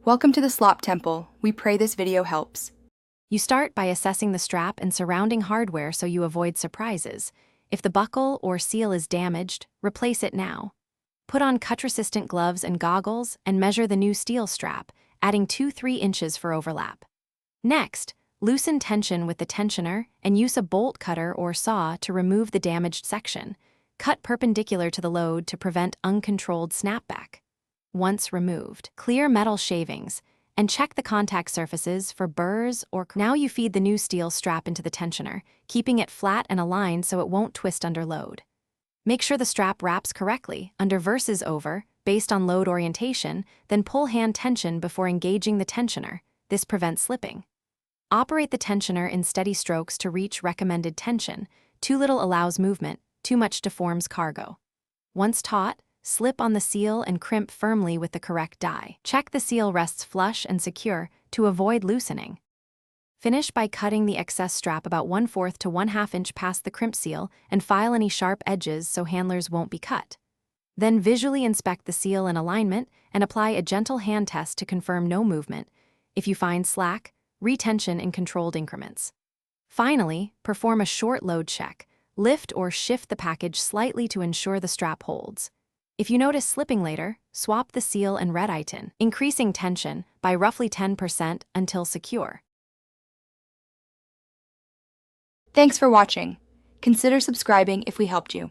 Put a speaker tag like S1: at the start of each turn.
S1: Welcome to the Slop Temple. We pray this video helps.
S2: You start by assessing the strap and surrounding hardware so you avoid surprises. If the buckle or seal is damaged, replace it now. Put on cut-resistant gloves and goggles and measure the new steel strap, adding 2-3 inches for overlap. Next, loosen tension with the tensioner and use a bolt cutter or saw to remove the damaged section. Cut perpendicular to the load to prevent uncontrolled snapback. Once removed, clear metal shavings and check the contact surfaces for burrs or Now you feed the new steel strap into the tensioner, keeping it flat and aligned so it won't twist under load. Make sure the strap wraps correctly, under versus over, based on load orientation, then pull hand tension before engaging the tensioner. This prevents slipping. Operate the tensioner in steady strokes to reach recommended tension. Too little allows movement, too much deforms cargo. Once taut, slip on the seal and crimp firmly with the correct die. Check the seal rests flush and secure to avoid loosening. Finish by cutting the excess strap about 1/4 to 1/2 inch past the crimp seal and file any sharp edges so handlers won't be cut. Then visually inspect the seal and alignment and apply a gentle hand test to confirm no movement. If you find slack, retension in controlled increments. Finally, perform a short load check. Lift or shift the package slightly to ensure the strap holds. If you notice slipping later, swap the seal and red item, increasing tension by roughly 10% until secure.
S1: Thanks for watching. Consider subscribing if we helped you.